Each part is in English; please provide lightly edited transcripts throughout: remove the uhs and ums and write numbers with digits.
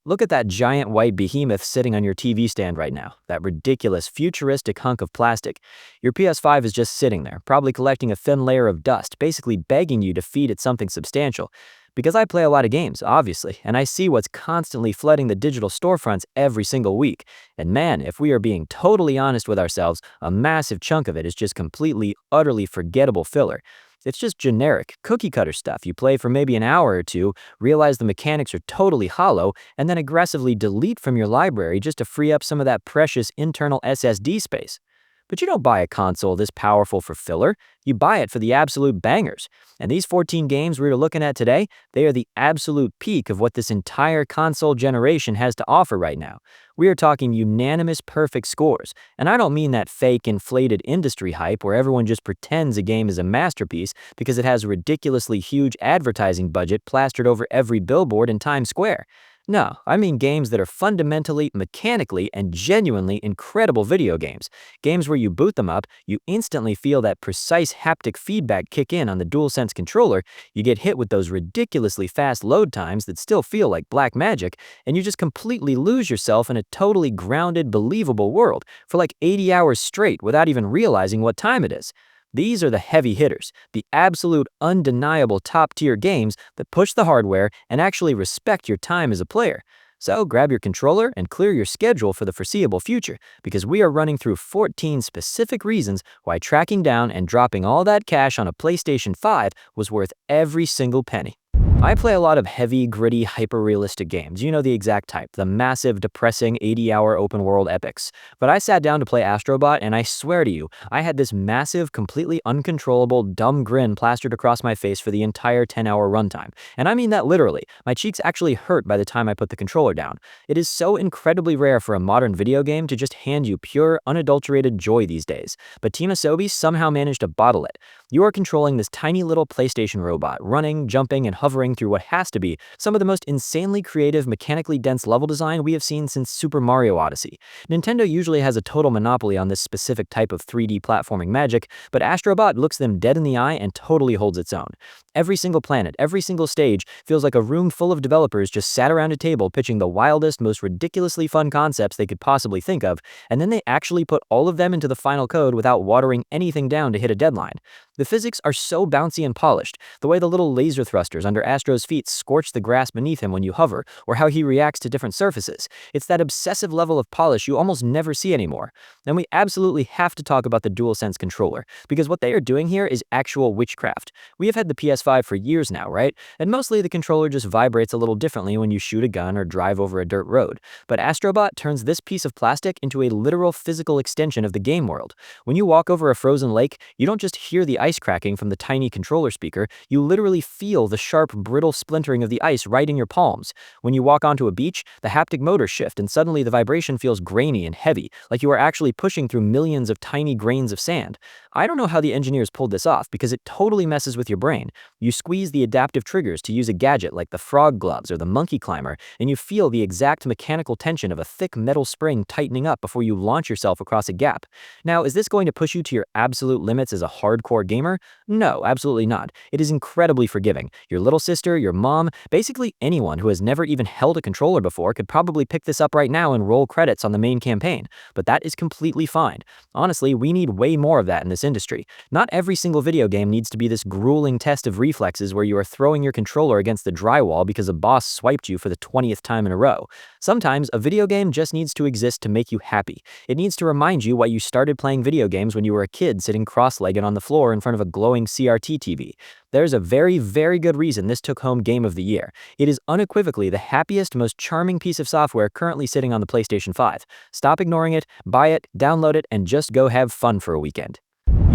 Look at that giant white behemoth sitting on your TV stand right now, that ridiculous futuristic hunk of plastic. Your PS5 is just sitting there, probably collecting a thin layer of dust, basically begging you to feed it something substantial. Because I play a lot of games, obviously, and I see what's constantly flooding the digital storefronts every single week. And man, if we are being totally honest with ourselves, a massive chunk of it is just completely, utterly forgettable filler. It's just generic, cookie-cutter stuff you play for maybe an hour or two, realize the mechanics are totally hollow, and then aggressively delete from your library just to free up some of that precious internal SSD space. But you don't buy a console this powerful for filler, you buy it for the absolute bangers. And these 14 games we're looking at today, they are the absolute peak of what this entire console generation has to offer right now. We are talking unanimous perfect scores, and I don't mean that fake inflated industry hype where everyone just pretends a game is a masterpiece because it has a ridiculously huge advertising budget plastered over every billboard in Times Square. No, I mean games that are fundamentally, mechanically, and genuinely incredible video games. Games where you boot them up, you instantly feel that precise haptic feedback kick in on the DualSense controller, you get hit with those ridiculously fast load times that still feel like black magic, and you just completely lose yourself in a totally grounded, believable world for like 80 hours straight without even realizing what time it is. These are the heavy hitters, the absolute undeniable top-tier games that push the hardware and actually respect your time as a player. So grab your controller and clear your schedule for the foreseeable future, because we are running through 14 specific reasons why tracking down and dropping all that cash on a PlayStation 5 was worth every single penny. I play a lot of heavy, gritty, hyper-realistic games. You know the exact type, the massive, depressing 80-hour open-world epics. But I sat down to play Astro Bot, and I swear to you, I had this massive, completely uncontrollable, dumb grin plastered across my face for the entire 10-hour runtime. And I mean that literally. My cheeks actually hurt by the time I put the controller down. It is so incredibly rare for a modern video game to just hand you pure, unadulterated joy these days. But Team Asobi somehow managed to bottle it. You are controlling this tiny little PlayStation robot, running, jumping, and hovering through what has to be some of the most insanely creative, mechanically dense level design we have seen since Super Mario Odyssey. Nintendo usually has a total monopoly on this specific type of 3D platforming magic, but Astro Bot looks them dead in the eye and totally holds its own. Every single planet, every single stage feels like a room full of developers just sat around a table pitching the wildest, most ridiculously fun concepts they could possibly think of, and then they actually put all of them into the final code without watering anything down to hit a deadline. The physics are so bouncy and polished, the way the little laser thrusters under Astro's feet scorch the grass beneath him when you hover, or how he reacts to different surfaces. It's that obsessive level of polish you almost never see anymore. And we absolutely have to talk about the DualSense controller, because what they are doing here is actual witchcraft. We have had the PS5 for years now, right? And mostly the controller just vibrates a little differently when you shoot a gun or drive over a dirt road. But Astro Bot turns this piece of plastic into a literal physical extension of the game world. When you walk over a frozen lake, you don't just hear the ice cracking from the tiny controller speaker, you literally feel the sharp, brittle splintering of the ice right in your palms. When you walk onto a beach, the haptic motors shift and suddenly the vibration feels grainy and heavy, like you are actually pushing through millions of tiny grains of sand. I don't know how the engineers pulled this off because it totally messes with your brain. You squeeze the adaptive triggers to use a gadget like the frog gloves or the monkey climber, and you feel the exact mechanical tension of a thick metal spring tightening up before you launch yourself across a gap. Now, is this going to push you to your absolute limits as a hardcore gamer? No, absolutely not. It is incredibly forgiving. Your little sister, your mom, basically anyone who has never even held a controller before could probably pick this up right now and roll credits on the main campaign. But that is completely fine. Honestly, we need way more of that in this industry. Not every single video game needs to be this grueling test of reflexes where you are throwing your controller against the drywall because a boss swiped you for the 20th time in a row. Sometimes a video game just needs to exist to make you happy. It needs to remind you why you started playing video games when you were a kid sitting cross-legged on the floor in front of a glowing CRT TV. There's a very, very good reason this took home Game of the Year. It is unequivocally the happiest, most charming piece of software currently sitting on the PlayStation 5. Stop ignoring it, buy it, download it, and just go have fun for a weekend.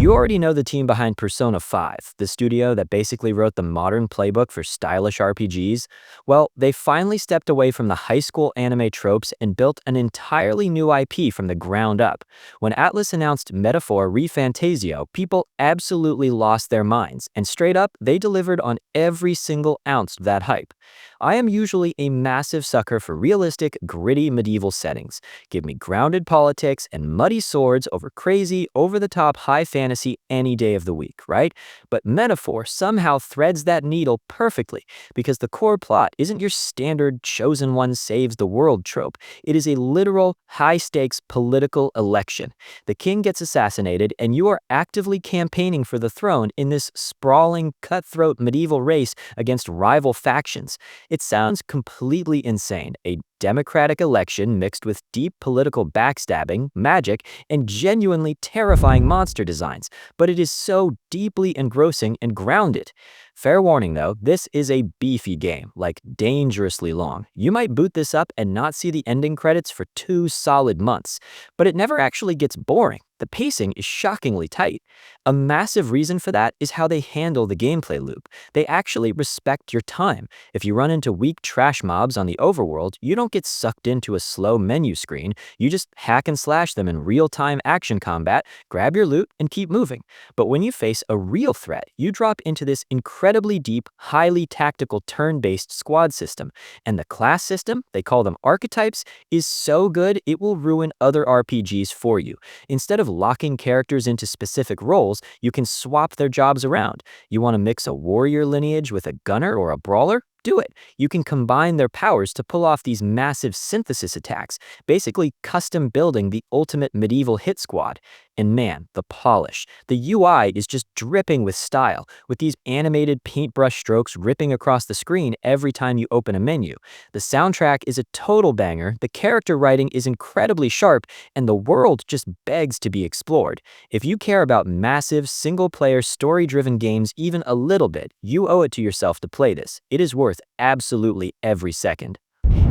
You already know the team behind Persona 5, the studio that basically wrote the modern playbook for stylish RPGs. Well, they finally stepped away from the high school anime tropes and built an entirely new IP from the ground up. When Atlas announced Metaphor ReFantazio, people absolutely lost their minds, and straight up, they delivered on every single ounce of that hype. I am usually a massive sucker for realistic, gritty medieval settings. Give me grounded politics and muddy swords over crazy, over-the-top high fantasy fantasy any day of the week, right? But Metaphor somehow threads that needle perfectly, because the core plot isn't your standard chosen one saves the world trope. It is a literal, high-stakes political election. The king gets assassinated, and you are actively campaigning for the throne in this sprawling, cutthroat medieval race against rival factions. It sounds completely insane, a democratic election mixed with deep political backstabbing, magic, and genuinely terrifying monster designs, but it is so deeply engrossing and grounded. Fair warning though, this is a beefy game, like dangerously long. You might boot this up and not see the ending credits for 2 solid months, but it never actually gets boring. The pacing is shockingly tight. A massive reason for that is how they handle the gameplay loop. They actually respect your time. If you run into weak trash mobs on the overworld, you don't get sucked into a slow menu screen. You just hack and slash them in real-time action combat, grab your loot, and keep moving. But when you face a real threat, you drop into this incredibly deep, highly tactical turn-based squad system. And the class system, they call them archetypes, is so good it will ruin other RPGs for you. Instead of locking characters into specific roles, you can swap their jobs around. You want to mix a warrior lineage with a gunner or a brawler? Do it. You can combine their powers to pull off these massive synthesis attacks, basically custom building the ultimate medieval hit squad. And man, the polish. The UI is just dripping with style, with these animated paintbrush strokes ripping across the screen every time you open a menu. The soundtrack is a total banger, the character writing is incredibly sharp, and the world just begs to be explored. If you care about massive, single-player, story-driven games even a little bit, you owe it to yourself to play this. It is worth absolutely every second.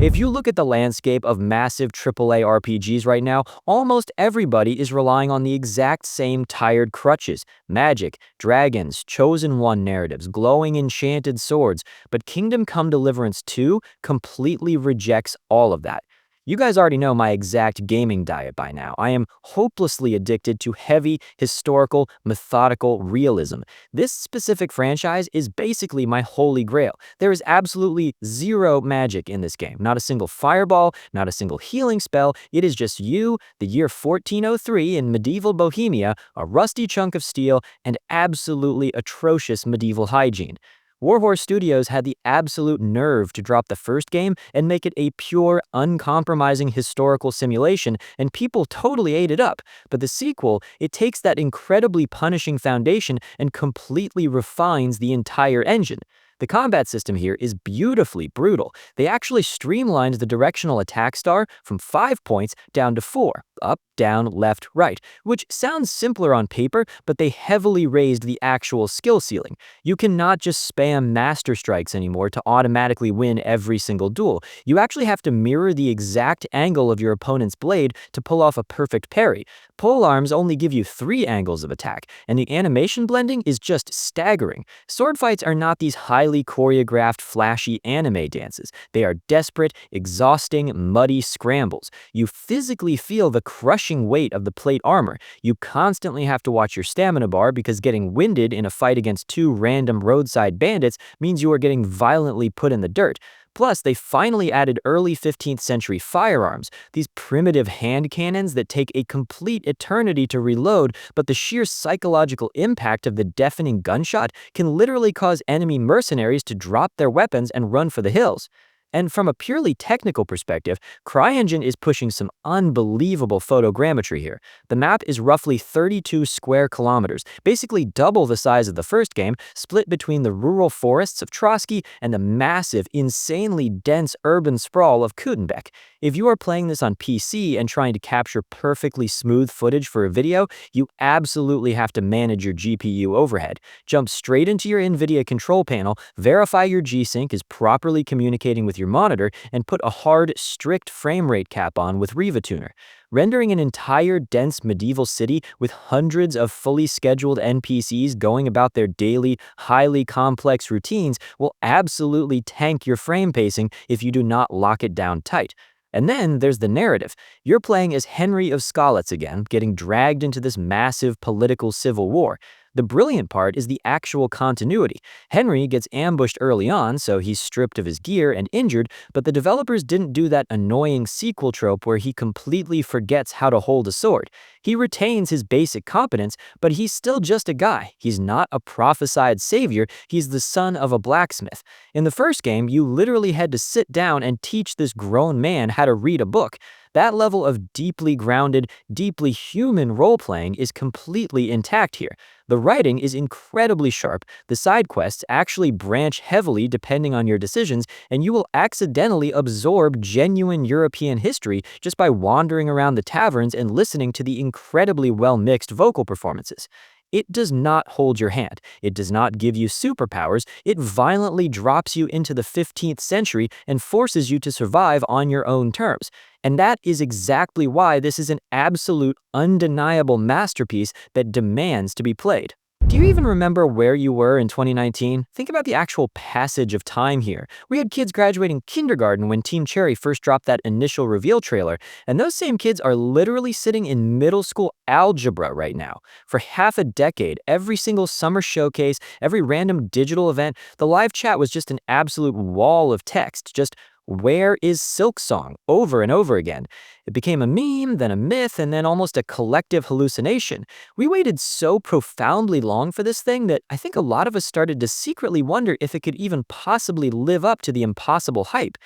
If you look at the landscape of massive AAA RPGs right now, almost everybody is relying on the exact same tired crutches: magic, dragons, chosen one narratives, glowing enchanted swords. But Kingdom Come Deliverance 2 completely rejects all of that. You guys already know my exact gaming diet by now. I am hopelessly addicted to heavy, historical, methodical realism. This specific franchise is basically my holy grail. There is absolutely zero magic in this game. Not a single fireball, not a single healing spell. It is just you, the year 1403 in medieval Bohemia, a rusty chunk of steel, and absolutely atrocious medieval hygiene. Warhorse Studios had the absolute nerve to drop the first game and make it a pure, uncompromising historical simulation, and people totally ate it up. But the sequel, it takes that incredibly punishing foundation and completely refines the entire engine. The combat system here is beautifully brutal. They actually streamlined the directional attack star from 5 points down to 4, up, down, left, right, which sounds simpler on paper, but they heavily raised the actual skill ceiling. You cannot just spam master strikes anymore to automatically win every single duel. You actually have to mirror the exact angle of your opponent's blade to pull off a perfect parry. Polearms only give you 3 angles of attack, and the animation blending is just staggering. Sword fights are not these highly choreographed, flashy anime dances. They are desperate, exhausting, muddy scrambles. You physically feel the crushing weight of the plate armor. You constantly have to watch your stamina bar because getting winded in a fight against 2 random roadside bandits means you are getting violently put in the dirt. Plus, they finally added early 15th century firearms, these primitive hand cannons that take a complete eternity to reload, but the sheer psychological impact of the deafening gunshot can literally cause enemy mercenaries to drop their weapons and run for the hills. And from a purely technical perspective, CryEngine is pushing some unbelievable photogrammetry here. The map is roughly 32 square kilometers, basically double the size of the first game, split between the rural forests of Trotsky and the massive, insanely dense urban sprawl of Kutenbeck. If you are playing this on PC and trying to capture perfectly smooth footage for a video, you absolutely have to manage your GPU overhead. Jump straight into your NVIDIA control panel, verify your G-Sync is properly communicating with your monitor, and put a hard, strict frame rate cap on with RivaTuner. Rendering an entire dense medieval city with hundreds of fully scheduled NPCs going about their daily, highly complex routines will absolutely tank your frame pacing if you do not lock it down tight. And then there's the narrative. You're playing as Henry of Skalitz again, getting dragged into this massive political civil war. The brilliant part is the actual continuity. Henry gets ambushed early on, so he's stripped of his gear and injured, but the developers didn't do that annoying sequel trope where he completely forgets how to hold a sword. He retains his basic competence, but he's still just a guy. He's not a prophesied savior, he's the son of a blacksmith. In the first game, you literally had to sit down and teach this grown man how to read a book. That level of deeply grounded, deeply human role-playing is completely intact here. The writing is incredibly sharp, the side quests actually branch heavily depending on your decisions, and you will accidentally absorb genuine European history just by wandering around the taverns and listening to the incredibly well-mixed vocal performances. It does not hold your hand. It does not give you superpowers. It violently drops you into the 15th century and forces you to survive on your own terms. And that is exactly why this is an absolute, undeniable masterpiece that demands to be played. Do you even remember where you were in 2019? Think about the actual passage of time here. We had kids graduating kindergarten when Team Cherry first dropped that initial reveal trailer, and those same kids are literally sitting in middle school algebra right now. For half a decade, every single summer showcase, every random digital event, the live chat was just an absolute wall of text, just "Where is Silksong?" over and over again. It became a meme, then a myth, and then almost a collective hallucination. We waited so profoundly long for this thing that I think a lot of us started to secretly wonder if it could even possibly live up to the impossible hype.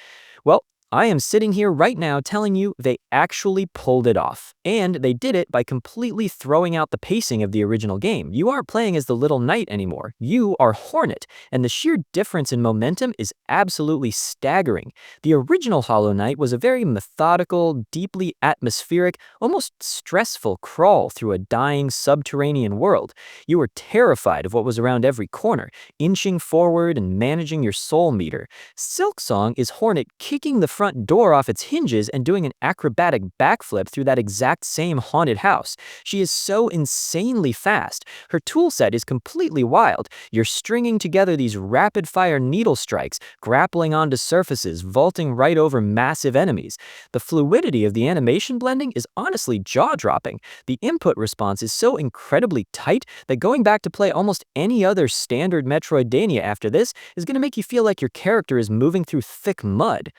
Well, I am sitting here right now telling you they actually pulled it off. And they did it by completely throwing out the pacing of the original game. You aren't playing as the little knight anymore. You are Hornet. And the sheer difference in momentum is absolutely staggering. The original Hollow Knight was a very methodical, deeply atmospheric, almost stressful crawl through a dying subterranean world. You were terrified of what was around every corner, inching forward and managing your soul meter. Silksong is Hornet kicking the front door off its hinges and doing an acrobatic backflip through that exact same haunted house. She is so insanely fast. Her toolset is completely wild. You're stringing together these rapid-fire needle strikes, grappling onto surfaces, vaulting right over massive enemies. The fluidity of the animation blending is honestly jaw-dropping. The input response is so incredibly tight that going back to play almost any other standard Metroidvania after this is going to make you feel like your character is moving through thick mud.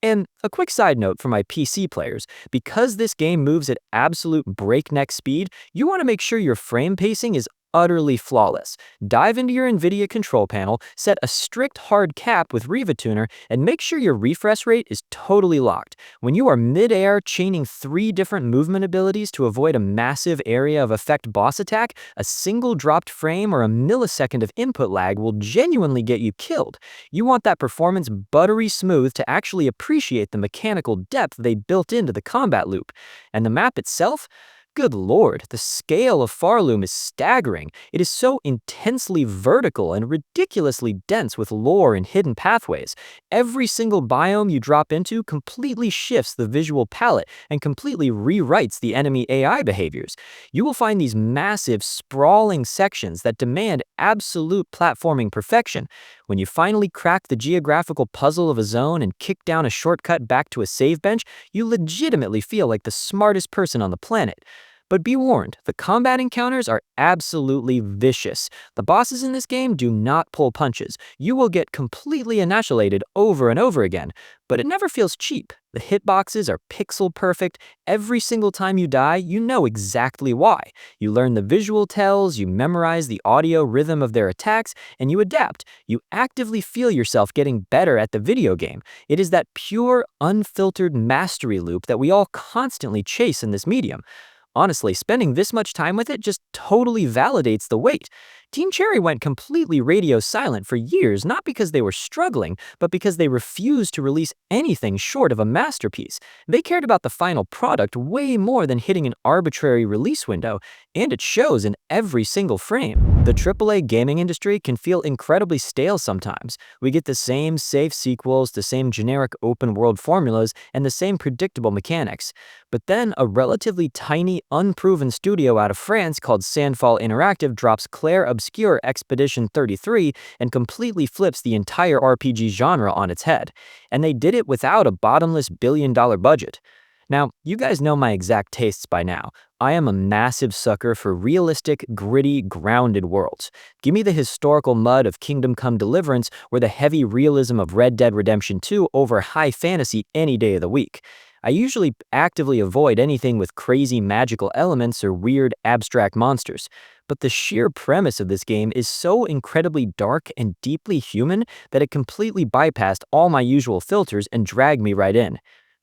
And a quick side note for my PC players, because this game moves at absolute breakneck speed, you want to make sure your frame pacing is utterly flawless. Dive into your NVIDIA control panel, set a strict hard cap with Riva Tuner, and make sure your refresh rate is totally locked. When you are mid-air chaining 3 different movement abilities to avoid a massive area of effect boss attack, a single dropped frame or a millisecond of input lag will genuinely get you killed. You want that performance buttery smooth to actually appreciate the mechanical depth they built into the combat loop. And the map itself? Good lord, the scale of Farloom is staggering. It is so intensely vertical and ridiculously dense with lore and hidden pathways. Every single biome you drop into completely shifts the visual palette and completely rewrites the enemy AI behaviors. You will find these massive, sprawling sections that demand absolute platforming perfection. When you finally crack the geographical puzzle of a zone and kick down a shortcut back to a save bench, you legitimately feel like the smartest person on the planet. But be warned, the combat encounters are absolutely vicious. The bosses in this game do not pull punches. You will get completely annihilated over and over again, but it never feels cheap. The hitboxes are pixel perfect. Every single time you die, you know exactly why. You learn the visual tells, you memorize the audio rhythm of their attacks, and you adapt. You actively feel yourself getting better at the video game. It is that pure, unfiltered mastery loop that we all constantly chase in this medium. Honestly, spending this much time with it just totally validates the wait. Team Cherry went completely radio silent for years, not because they were struggling, but because they refused to release anything short of a masterpiece. They cared about the final product way more than hitting an arbitrary release window, and it shows in every single frame. The AAA gaming industry can feel incredibly stale sometimes. We get the same safe sequels, the same generic open-world formulas, and the same predictable mechanics. But then a relatively tiny, unproven studio out of France called Sandfall Interactive drops Clair Obscur Expedition 33 and completely flips the entire RPG genre on its head. And they did it without a bottomless billion-dollar budget. Now, you guys know my exact tastes by now. I am a massive sucker for realistic, gritty, grounded worlds. Give me the historical mud of Kingdom Come Deliverance or the heavy realism of Red Dead Redemption 2 over high fantasy any day of the week. I usually actively avoid anything with crazy magical elements or weird abstract monsters. But the sheer premise of this game is so incredibly dark and deeply human that it completely bypassed all my usual filters and dragged me right in.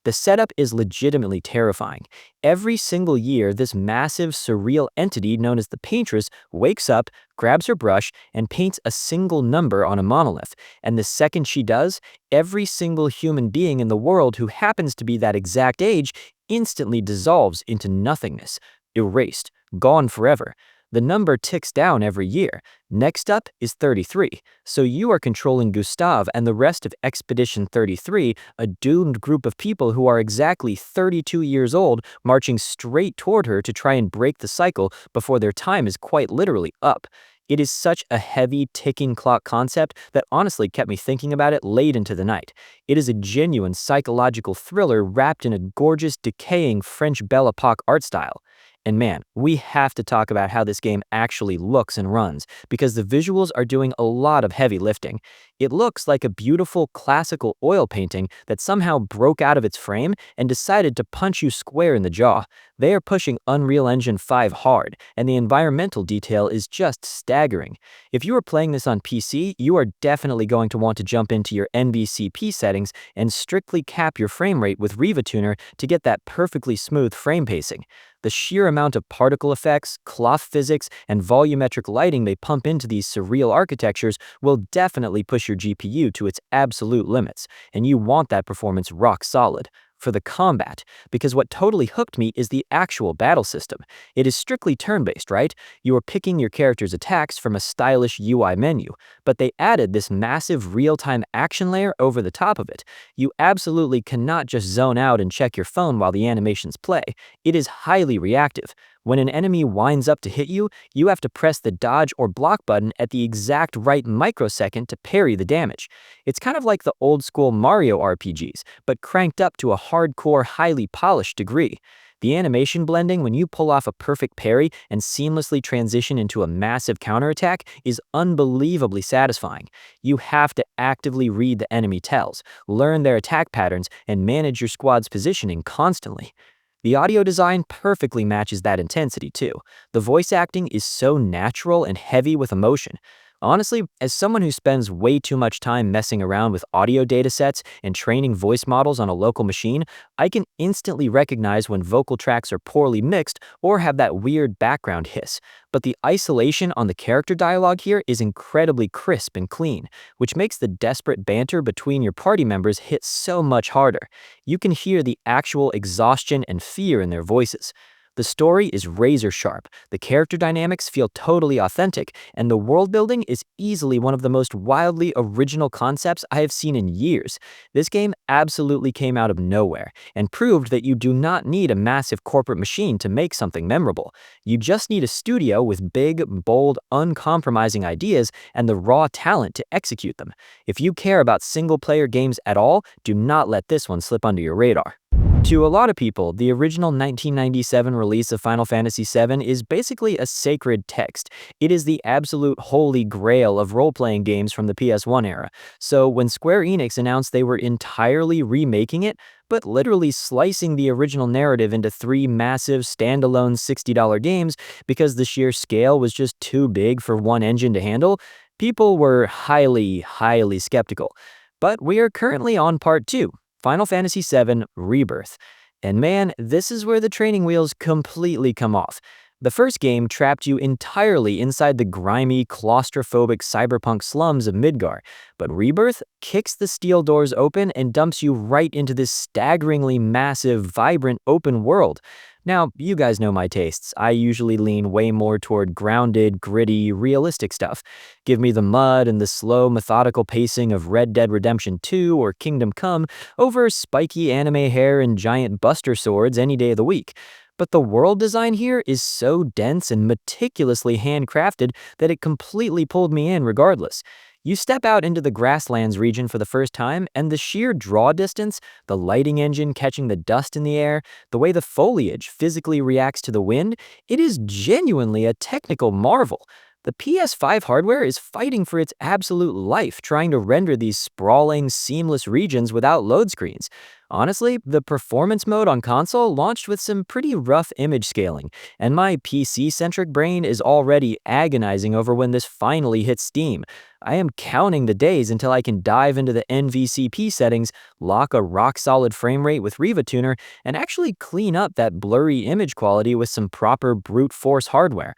The setup is legitimately terrifying. Every single year, this massive, surreal entity known as the Paintress wakes up, grabs her brush, and paints a single number on a monolith. And the second she does, every single human being in the world who happens to be that exact age instantly dissolves into nothingness, erased, gone forever. The number ticks down every year. Next up is 33. So you are controlling Gustav and the rest of Expedition 33, a doomed group of people who are exactly 32 years old, marching straight toward her to try and break the cycle before their time is quite literally up. It is such a heavy, ticking clock concept that honestly kept me thinking about it late into the night. It is a genuine psychological thriller wrapped in a gorgeous, decaying French Belle Epoque art style. And man, we have to talk about how this game actually looks and runs, because the visuals are doing a lot of heavy lifting. It looks like a beautiful classical oil painting that somehow broke out of its frame and decided to punch you square in the jaw. They are pushing Unreal Engine 5 hard, and the environmental detail is just staggering. If you are playing this on PC, you are definitely going to want to jump into your NVCP settings and strictly cap your frame rate with Riva Tuner to get that perfectly smooth frame pacing. The sheer amount of particle effects, cloth physics, and volumetric lighting they pump into these surreal architectures will definitely push your GPU to its absolute limits, and you want that performance rock solid. For the combat, because what totally hooked me is the actual battle system. It is strictly turn-based, right? You are picking your character's attacks from a stylish UI menu, but they added this massive real-time action layer over the top of it. You absolutely cannot just zone out and check your phone while the animations play. It is highly reactive. When an enemy winds up to hit you, you have to press the dodge or block button at the exact right microsecond to parry the damage. It's kind of like the old-school Mario RPGs, but cranked up to a hardcore, highly polished degree. The animation blending when you pull off a perfect parry and seamlessly transition into a massive counterattack is unbelievably satisfying. You have to actively read the enemy tells, learn their attack patterns, and manage your squad's positioning constantly. The audio design perfectly matches that intensity too. The voice acting is so natural and heavy with emotion. Honestly, as someone who spends way too much time messing around with audio datasets and training voice models on a local machine, I can instantly recognize when vocal tracks are poorly mixed or have that weird background hiss. But the isolation on the character dialogue here is incredibly crisp and clean, which makes the desperate banter between your party members hit so much harder. You can hear the actual exhaustion and fear in their voices. The story is razor sharp, the character dynamics feel totally authentic, and the world building is easily one of the most wildly original concepts I have seen in years. This game absolutely came out of nowhere and proved that you do not need a massive corporate machine to make something memorable. You just need a studio with big, bold, uncompromising ideas and the raw talent to execute them. If you care about single-player games at all, do not let this one slip under your radar. To a lot of people, the original 1997 release of Final Fantasy VII is basically a sacred text. It is the absolute holy grail of role-playing games from the PS1 era. So when Square Enix announced they were entirely remaking it, but literally slicing the original narrative into 3 massive, standalone $60 games because the sheer scale was just too big for one engine to handle, people were highly, highly skeptical. But we are currently on part 2. Final Fantasy VII Rebirth. And man, this is where the training wheels completely come off. The first game trapped you entirely inside the grimy, claustrophobic cyberpunk slums of Midgar, but Rebirth kicks the steel doors open and dumps you right into this staggeringly massive, vibrant open world. Now, you guys know my tastes. I usually lean way more toward grounded, gritty, realistic stuff. Give me the mud and the slow, methodical pacing of Red Dead Redemption 2 or Kingdom Come over spiky anime hair and giant buster swords any day of the week. But the world design here is so dense and meticulously handcrafted that it completely pulled me in regardless. You step out into the grasslands region for the first time, and the sheer draw distance, the lighting engine catching the dust in the air, the way the foliage physically reacts to the wind, it is genuinely a technical marvel. The PS5 hardware is fighting for its absolute life trying to render these sprawling, seamless regions without load screens. Honestly, the performance mode on console launched with some pretty rough image scaling, and my PC-centric brain is already agonizing over when this finally hits Steam. I am counting the days until I can dive into the NVCP settings, lock a rock-solid frame rate with Riva Tuner, and actually clean up that blurry image quality with some proper brute force hardware.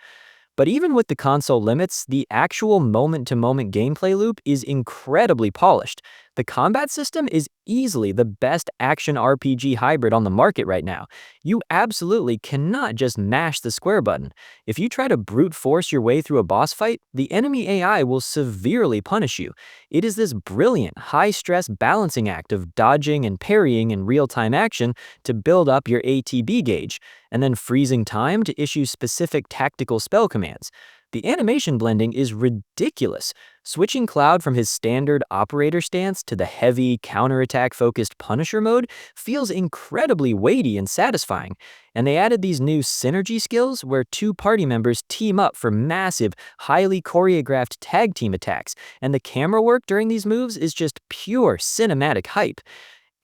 But even with the console limits, the actual moment-to-moment gameplay loop is incredibly polished. The combat system is easily the best action RPG hybrid on the market right now. You absolutely cannot just mash the square button. If you try to brute force your way through a boss fight, the enemy AI will severely punish you. It is this brilliant, high-stress balancing act of dodging and parrying in real-time action to build up your ATB gauge, and then freezing time to issue specific tactical spell commands. The animation blending is ridiculous. Switching Cloud from his standard operator stance to the heavy, counterattack-focused Punisher mode feels incredibly weighty and satisfying. And they added these new synergy skills where two party members team up for massive, highly choreographed tag team attacks, and the camera work during these moves is just pure cinematic hype.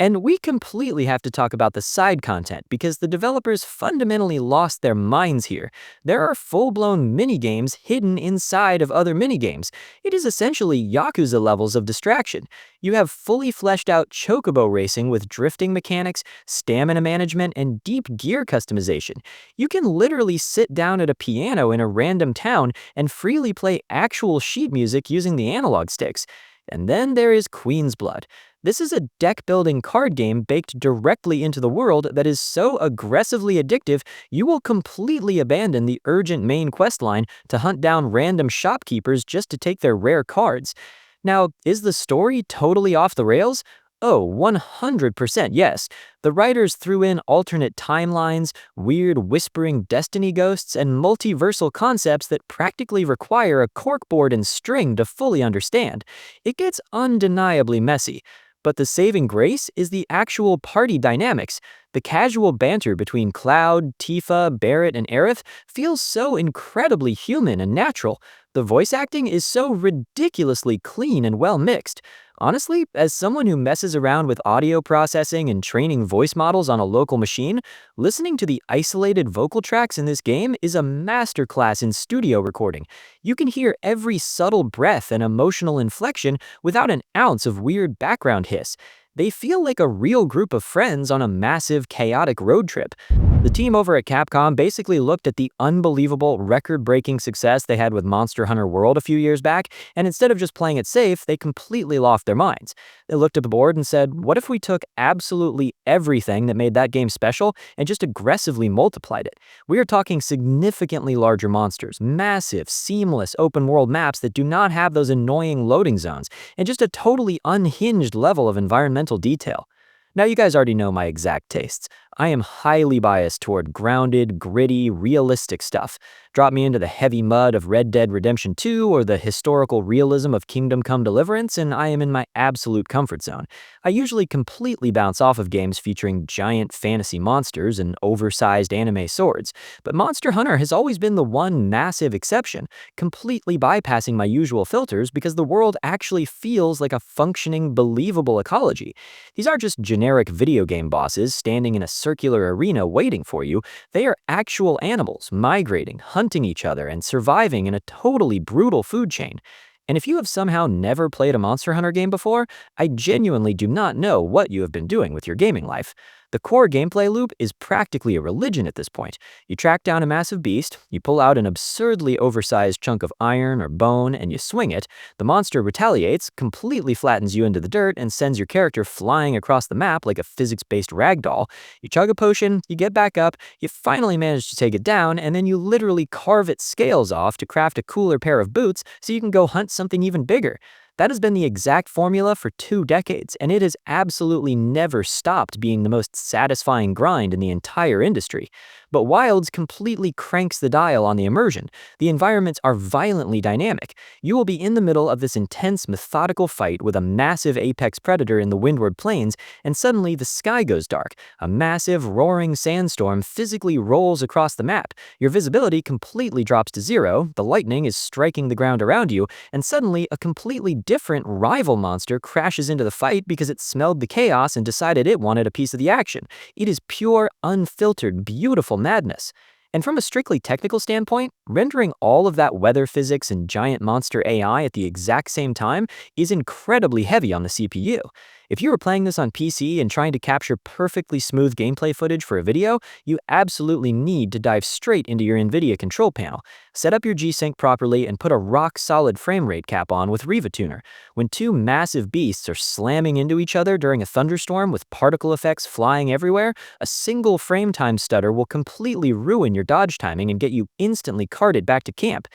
And we completely have to talk about the side content because the developers fundamentally lost their minds here. There are full-blown minigames hidden inside of other minigames. It is essentially Yakuza levels of distraction. You have fully fleshed out chocobo racing with drifting mechanics, stamina management, and deep gear customization. You can literally sit down at a piano in a random town and freely play actual sheet music using the analog sticks. And then there is Queen's Blood. This is a deck-building card game baked directly into the world that is so aggressively addictive, you will completely abandon the urgent main questline to hunt down random shopkeepers just to take their rare cards. Now, is the story totally off the rails? Oh, 100% yes. The writers threw in alternate timelines, weird whispering destiny ghosts, and multiversal concepts that practically require a corkboard and string to fully understand. It gets undeniably messy. But the saving grace is the actual party dynamics. The casual banter between Cloud, Tifa, Barrett, and Aerith feels so incredibly human and natural. The voice acting is so ridiculously clean and well mixed. Honestly, as someone who messes around with audio processing and training voice models on a local machine, listening to the isolated vocal tracks in this game is a masterclass in studio recording. You can hear every subtle breath and emotional inflection without an ounce of weird background hiss. They feel like a real group of friends on a massive, chaotic road trip. The team over at Capcom basically looked at the unbelievable, record-breaking success they had with Monster Hunter World a few years back, and instead of just playing it safe, they completely lost their minds. They looked at the board and said, what if we took absolutely everything that made that game special and just aggressively multiplied it? We are talking significantly larger monsters, massive, seamless open-world maps that do not have those annoying loading zones, and just a totally unhinged level of environmental detail. Now, you guys already know my exact tastes. I am highly biased toward grounded, gritty, realistic stuff. Drop me into the heavy mud of Red Dead Redemption 2 or the historical realism of Kingdom Come Deliverance, and I am in my absolute comfort zone. I usually completely bounce off of games featuring giant fantasy monsters and oversized anime swords, but Monster Hunter has always been the one massive exception, completely bypassing my usual filters because the world actually feels like a functioning, believable ecology. These aren't just generic video game bosses standing in a circular arena waiting for you. They are actual animals migrating, hunting each other, and surviving in a totally brutal food chain. And if you have somehow never played a Monster Hunter game before, I genuinely do not know what you have been doing with your gaming life. The core gameplay loop is practically a religion at this point. You track down a massive beast, you pull out an absurdly oversized chunk of iron or bone, and you swing it. The monster retaliates, completely flattens you into the dirt, and sends your character flying across the map like a physics-based ragdoll. You chug a potion, you get back up, you finally manage to take it down, and then you literally carve its scales off to craft a cooler pair of boots so you can go hunt something even bigger. That has been the exact formula for 2 decades, and it has absolutely never stopped being the most satisfying grind in the entire industry. But Wilds completely cranks the dial on the immersion. The environments are violently dynamic. You will be in the middle of this intense, methodical fight with a massive apex predator in the Windward Plains, and suddenly the sky goes dark. A massive, roaring sandstorm physically rolls across the map. Your visibility completely drops to zero, the lightning is striking the ground around you, and suddenly a completely different rival monster crashes into the fight because it smelled the chaos and decided it wanted a piece of the action. It is pure, unfiltered, beautiful madness. And from a strictly technical standpoint, rendering all of that weather physics and giant monster AI at the exact same time is incredibly heavy on the CPU. If you were playing this on PC and trying to capture perfectly smooth gameplay footage for a video, you absolutely need to dive straight into your NVIDIA control panel. Set up your G-Sync properly and put a rock-solid frame rate cap on with Riva Tuner. When two massive beasts are slamming into each other during a thunderstorm with particle effects flying everywhere, a single frame time stutter will completely ruin your dodge timing and get you instantly carted back to camp.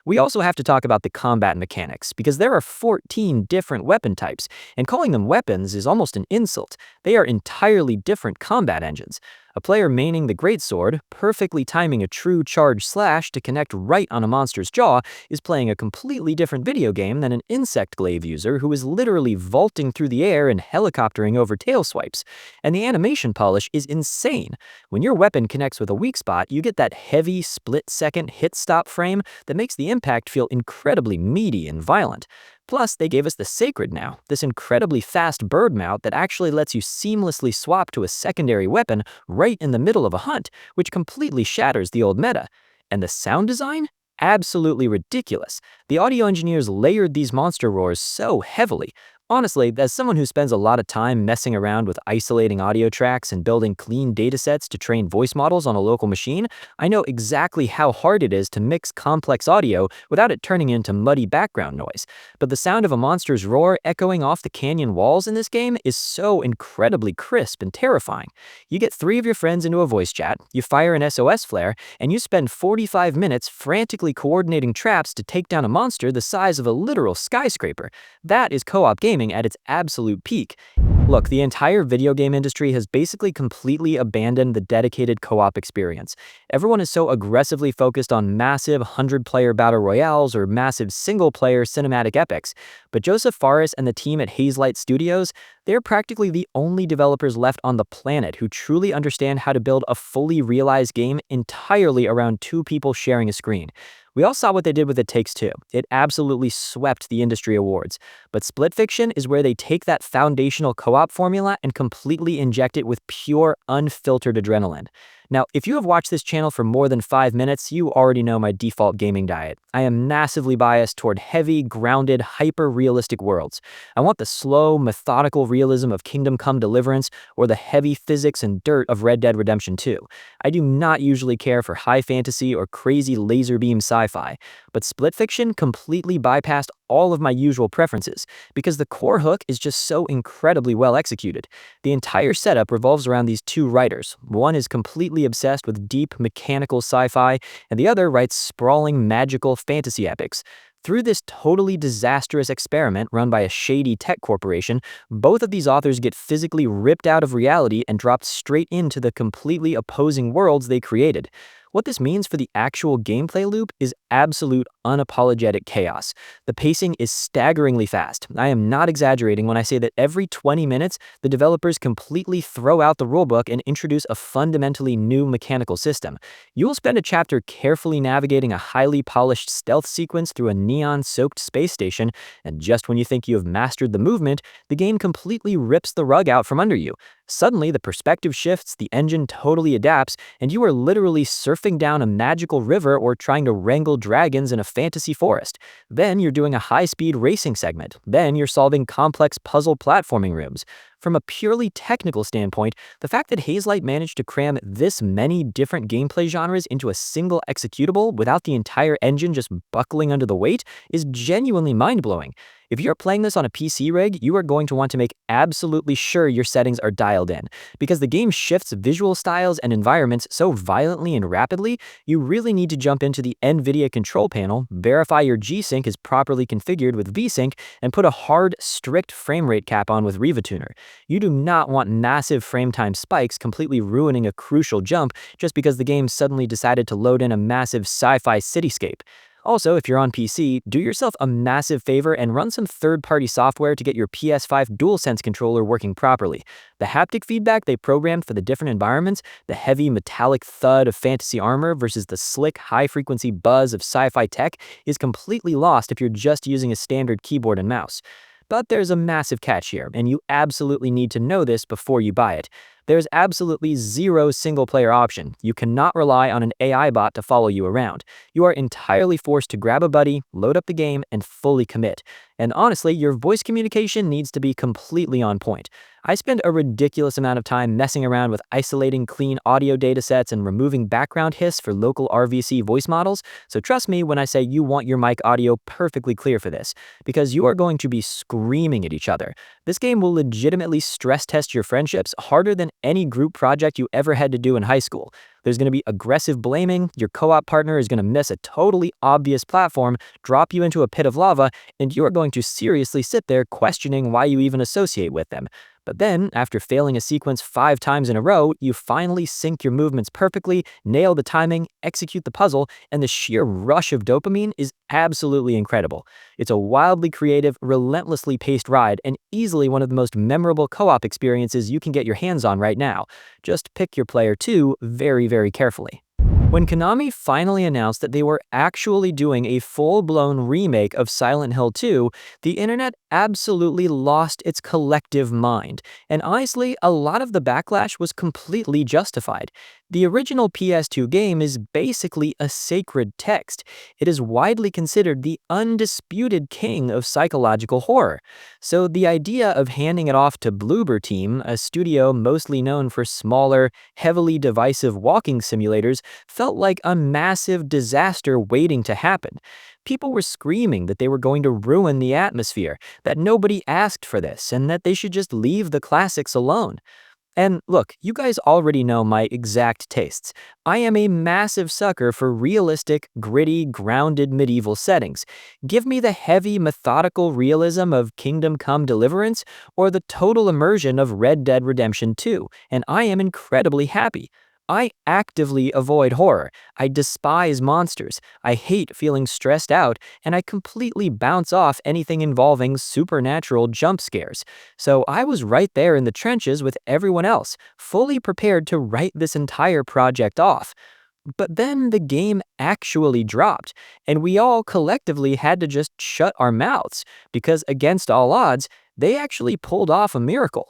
We also have to talk about the combat mechanics, because there are 14 different weapon types, and calling them weapons is almost an insult. They are entirely different combat engines. A player maining the greatsword, perfectly timing a true charge slash to connect right on a monster's jaw, is playing a completely different video game than an insect glaive user who is literally vaulting through the air and helicoptering over tail swipes. And the animation polish is insane. When your weapon connects with a weak spot, you get that heavy, split-second hit-stop frame that makes the impact feel incredibly meaty and violent. Plus, they gave us the Sacred now, this incredibly fast bird mount that actually lets you seamlessly swap to a secondary weapon right in the middle of a hunt, which completely shatters the old meta. And the sound design? Absolutely ridiculous. The audio engineers layered these monster roars so heavily. Honestly, as someone who spends a lot of time messing around with isolating audio tracks and building clean datasets to train voice models on a local machine, I know exactly how hard it is to mix complex audio without it turning into muddy background noise. But the sound of a monster's roar echoing off the canyon walls in this game is so incredibly crisp and terrifying. You get 3 of your friends into a voice chat, you fire an SOS flare, and you spend 45 minutes frantically coordinating traps to take down a monster the size of a literal skyscraper. That is co-op gaming at its absolute peak. Look, the entire video game industry has basically completely abandoned the dedicated co-op experience. Everyone is so aggressively focused on massive 100-player battle royales or massive single-player cinematic epics. But Joseph Fares and the team at Hazelight Studios, they're practically the only developers left on the planet who truly understand how to build a fully realized game entirely around 2 people sharing a screen. We all saw what they did with It Takes Two. It absolutely swept the industry awards. But Split Fiction is where they take that foundational co-op formula and completely inject it with pure, unfiltered adrenaline. Now, if you have watched this channel for more than 5 minutes, you already know my default gaming diet. I am massively biased toward heavy, grounded, hyper-realistic worlds. I want the slow, methodical realism of Kingdom Come Deliverance or the heavy physics and dirt of Red Dead Redemption 2. I do not usually care for high fantasy or crazy laser beam sci-fi, but Split Fiction completely bypassed all of my usual preferences because the core hook is just so incredibly well executed. The entire setup revolves around these 2 writers. One is completely obsessed with deep mechanical sci-fi, and the other writes sprawling magical fantasy epics. Through this totally disastrous experiment run by a shady tech corporation, both of these authors get physically ripped out of reality and dropped straight into the completely opposing worlds they created. What this means for the actual gameplay loop is absolute unapologetic chaos. The pacing is staggeringly fast. I am not exaggerating when I say that every 20 minutes, the developers completely throw out the rulebook and introduce a fundamentally new mechanical system. You will spend a chapter carefully navigating a highly polished stealth sequence through a neon-soaked space station, and just when you think you have mastered the movement, the game completely rips the rug out from under you. Suddenly, the perspective shifts, the engine totally adapts, and you are literally surfing down a magical river or trying to wrangle dragons in a fantasy forest. Then you're doing a high-speed racing segment. Then you're solving complex puzzle platforming rooms. From a purely technical standpoint, the fact that Hazelight managed to cram this many different gameplay genres into a single executable without the entire engine just buckling under the weight is genuinely mind-blowing. If you're playing this on a PC rig, you are going to want to make absolutely sure your settings are dialed in, because the game shifts visual styles and environments so violently and rapidly, you really need to jump into the NVIDIA control panel, verify your G-Sync is properly configured with VSync, and put a hard, strict frame rate cap on with ReFantazio. You do not want massive frame time spikes completely ruining a crucial jump just because the game suddenly decided to load in a massive sci-fi cityscape. Also, if you're on PC, do yourself a massive favor and run some third-party software to get your PS5 DualSense controller working properly. The haptic feedback they programmed for the different environments, the heavy metallic thud of fantasy armor versus the slick high-frequency buzz of sci-fi tech, is completely lost if you're just using a standard keyboard and mouse. But there's a massive catch here, and you absolutely need to know this before you buy it. There's absolutely zero single-player option. You cannot rely on an AI bot to follow you around. You are entirely forced to grab a buddy, load up the game, and fully commit. And honestly, your voice communication needs to be completely on point. I spend a ridiculous amount of time messing around with isolating clean audio datasets and removing background hiss for local RVC voice models, so trust me when I say you want your mic audio perfectly clear for this, because you are going to be screaming at each other. This game will legitimately stress test your friendships harder than any group project you ever had to do in high school. There's going to be aggressive blaming, your co-op partner is going to miss a totally obvious platform, drop you into a pit of lava, and you are going to seriously sit there questioning why you even associate with them. But then, after failing a sequence 5 times in a row, you finally sync your movements perfectly, nail the timing, execute the puzzle, and the sheer rush of dopamine is absolutely incredible. It's a wildly creative, relentlessly paced ride, and easily one of the most memorable co-op experiences you can get your hands on right now. Just pick your player 2 very carefully. When Konami finally announced that they were actually doing a full-blown remake of Silent Hill 2, the internet absolutely lost its collective mind, and honestly, a lot of the backlash was completely justified. The original PS2 game is basically a sacred text. It is widely considered the undisputed king of psychological horror. So the idea of handing it off to Bloober Team, a studio mostly known for smaller, heavily divisive walking simulators, felt like a massive disaster waiting to happen. People were screaming that they were going to ruin the atmosphere, that nobody asked for this, and that they should just leave the classics alone. And look, you guys already know my exact tastes. I am a massive sucker for realistic, gritty, grounded medieval settings. Give me the heavy, methodical realism of Kingdom Come Deliverance or the total immersion of Red Dead Redemption 2, and I am incredibly happy. I actively avoid horror, I despise monsters, I hate feeling stressed out, and I completely bounce off anything involving supernatural jump scares. So I was right there in the trenches with everyone else, fully prepared to write this entire project off. But then the game actually dropped, and we all collectively had to just shut our mouths, because against all odds, they actually pulled off a miracle.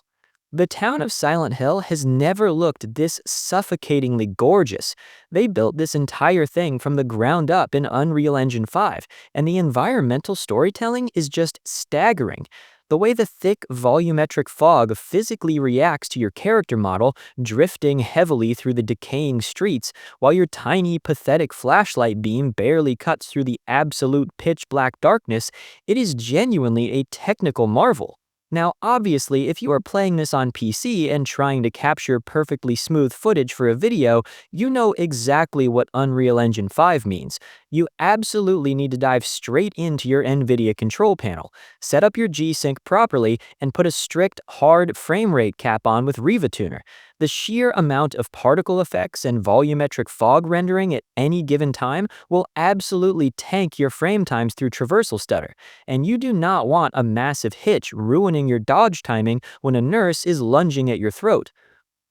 The town of Silent Hill has never looked this suffocatingly gorgeous. They built this entire thing from the ground up in Unreal Engine 5, and the environmental storytelling is just staggering. The way the thick, volumetric fog physically reacts to your character model, drifting heavily through the decaying streets, while your tiny, pathetic flashlight beam barely cuts through the absolute pitch-black darkness, it is genuinely a technical marvel. Now, obviously, if you are playing this on PC and trying to capture perfectly smooth footage for a video, you know exactly what Unreal Engine 5 means. You absolutely need to dive straight into your NVIDIA control panel, set up your G-Sync properly, and put a strict, hard frame rate cap on with ReFantazio. The sheer amount of particle effects and volumetric fog rendering at any given time will absolutely tank your frame times through traversal stutter, and you do not want a massive hitch ruining your dodge timing when a nurse is lunging at your throat.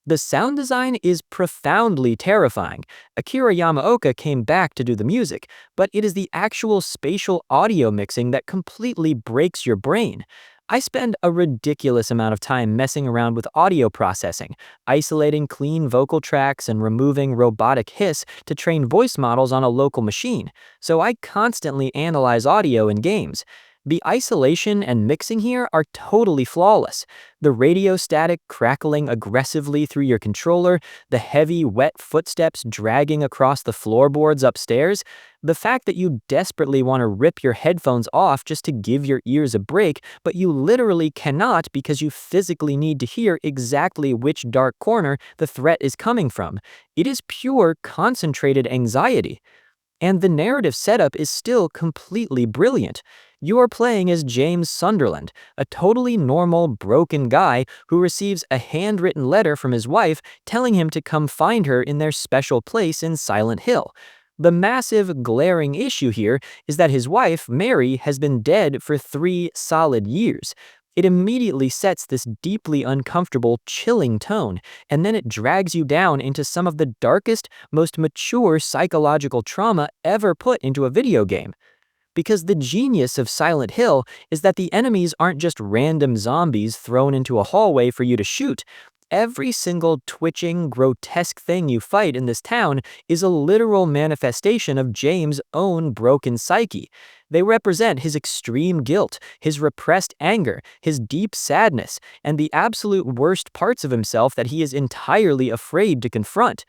The sound design is profoundly terrifying. Akira Yamaoka came back to do the music, but it is the actual spatial audio mixing that completely breaks your brain. I spend a ridiculous amount of time messing around with audio processing, isolating clean vocal tracks and removing robotic hiss to train voice models on a local machine, so I constantly analyze audio in games. The isolation and mixing here are totally flawless. The radio static crackling aggressively through your controller, the heavy, wet footsteps dragging across the floorboards upstairs, the fact that you desperately want to rip your headphones off just to give your ears a break, but you literally cannot because you physically need to hear exactly which dark corner the threat is coming from. It is pure, concentrated anxiety. And the narrative setup is still completely brilliant. You are playing as James Sunderland, a totally normal, broken guy who receives a handwritten letter from his wife telling him to come find her in their special place in Silent Hill. The massive, glaring issue here is that his wife, Mary, has been dead for 3 solid years. It immediately sets this deeply uncomfortable, chilling tone, and then it drags you down into some of the darkest, most mature psychological trauma ever put into a video game. Because the genius of Silent Hill is that the enemies aren't just random zombies thrown into a hallway for you to shoot. Every single twitching, grotesque thing you fight in this town is a literal manifestation of James' own broken psyche. They represent his extreme guilt, his repressed anger, his deep sadness, and the absolute worst parts of himself that he is entirely afraid to confront.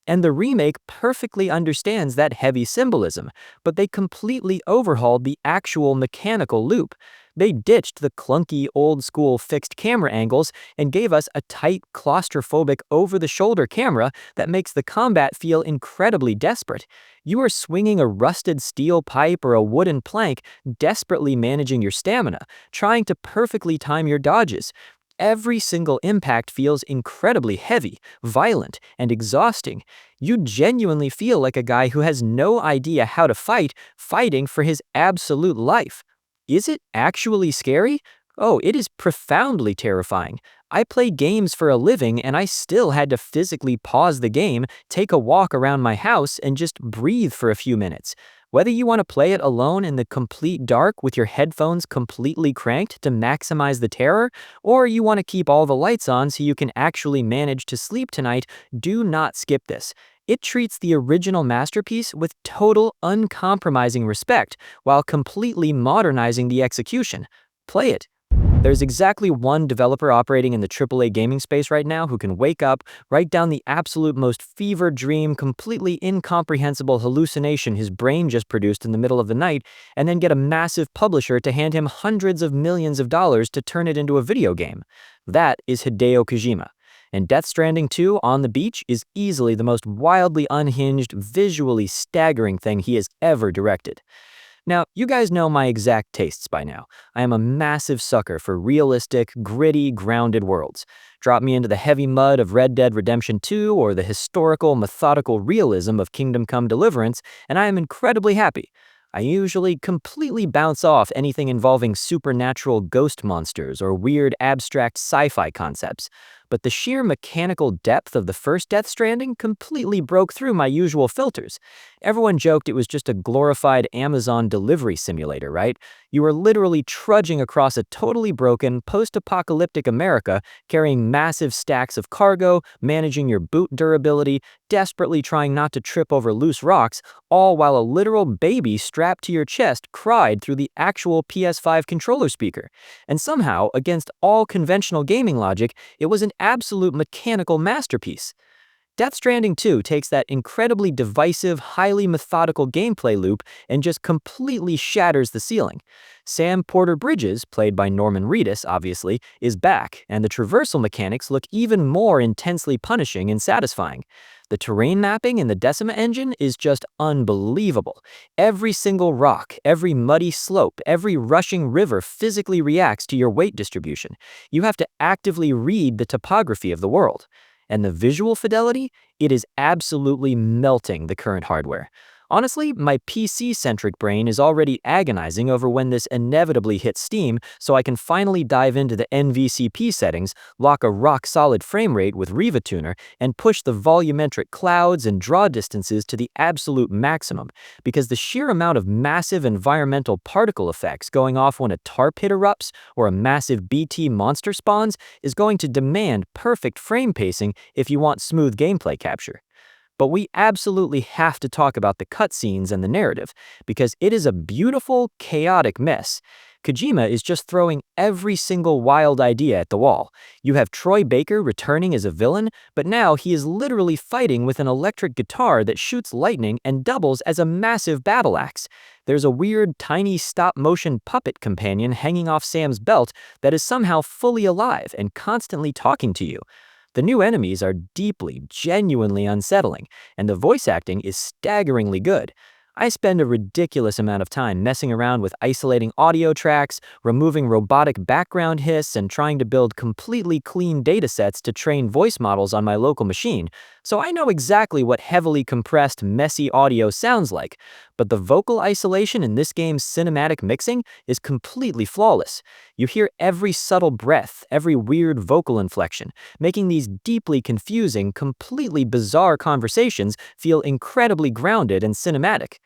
And the remake perfectly understands that heavy symbolism, but they completely overhauled the actual mechanical loop. They ditched the clunky, old-school fixed camera angles and gave us a tight, claustrophobic, over-the-shoulder camera that makes the combat feel incredibly desperate. You are swinging a rusted steel pipe or a wooden plank, desperately managing your stamina, trying to perfectly time your dodges. Every single impact feels incredibly heavy, violent, and exhausting. You genuinely feel like a guy who has no idea how to fight, fighting for his absolute life. Is it actually scary? Oh, it is profoundly terrifying. I play games for a living and I still had to physically pause the game, take a walk around my house, and just breathe for a few minutes. Whether you want to play it alone in the complete dark with your headphones completely cranked to maximize the terror, or you want to keep all the lights on so you can actually manage to sleep tonight, do not skip this. It treats the original masterpiece with total, uncompromising respect while completely modernizing the execution. Play it. There's exactly one developer operating in the AAA gaming space right now who can wake up, write down the absolute most fever dream, completely incomprehensible hallucination his brain just produced in the middle of the night, and then get a massive publisher to hand him hundreds of millions of dollars to turn it into a video game. That is Hideo Kojima. And Death Stranding 2 on the beach is easily the most wildly unhinged, visually staggering thing he has ever directed. Now, you guys know my exact tastes by now. I am a massive sucker for realistic, gritty, grounded worlds. Drop me into the heavy mud of Red Dead Redemption 2 or the historical, methodical realism of Kingdom Come: Deliverance, and I am incredibly happy. I usually completely bounce off anything involving supernatural ghost monsters or weird abstract sci-fi concepts, but the sheer mechanical depth of the first Death Stranding completely broke through my usual filters. Everyone joked it was just a glorified Amazon delivery simulator, right? You were literally trudging across a totally broken, post-apocalyptic America, carrying massive stacks of cargo, managing your boot durability, desperately trying not to trip over loose rocks, all while a literal baby strapped to your chest cried through the actual PS5 controller speaker. And somehow, against all conventional gaming logic, it was an absolute mechanical masterpiece. Death Stranding 2 takes that incredibly divisive, highly methodical gameplay loop and just completely shatters the ceiling. Sam Porter Bridges, played by Norman Reedus, obviously, is back, and the traversal mechanics look even more intensely punishing and satisfying. The terrain mapping in the Decima engine is just unbelievable. Every single rock, every muddy slope, every rushing river physically reacts to your weight distribution. You have to actively read the topography of the world. And the visual fidelity, it is absolutely melting the current hardware. Honestly, my PC-centric brain is already agonizing over when this inevitably hits Steam, so I can finally dive into the NVCP settings, lock a rock-solid frame rate with Riva Tuner, and push the volumetric clouds and draw distances to the absolute maximum, because the sheer amount of massive environmental particle effects going off when a tar pit erupts or a massive BT monster spawns is going to demand perfect frame pacing if you want smooth gameplay capture. But we absolutely have to talk about the cutscenes and the narrative, because it is a beautiful, chaotic mess. Kojima is just throwing every single wild idea at the wall. You have Troy Baker returning as a villain, but now he is literally fighting with an electric guitar that shoots lightning and doubles as a massive battle axe. There's a weird, tiny stop-motion puppet companion hanging off Sam's belt that is somehow fully alive and constantly talking to you. The new enemies are deeply, genuinely unsettling, and the voice acting is staggeringly good. I spend a ridiculous amount of time messing around with isolating audio tracks, removing robotic background hiss, and trying to build completely clean datasets to train voice models on my local machine, so I know exactly what heavily compressed, messy audio sounds like. But the vocal isolation in this game's cinematic mixing is completely flawless. You hear every subtle breath, every weird vocal inflection, making these deeply confusing, completely bizarre conversations feel incredibly grounded and cinematic.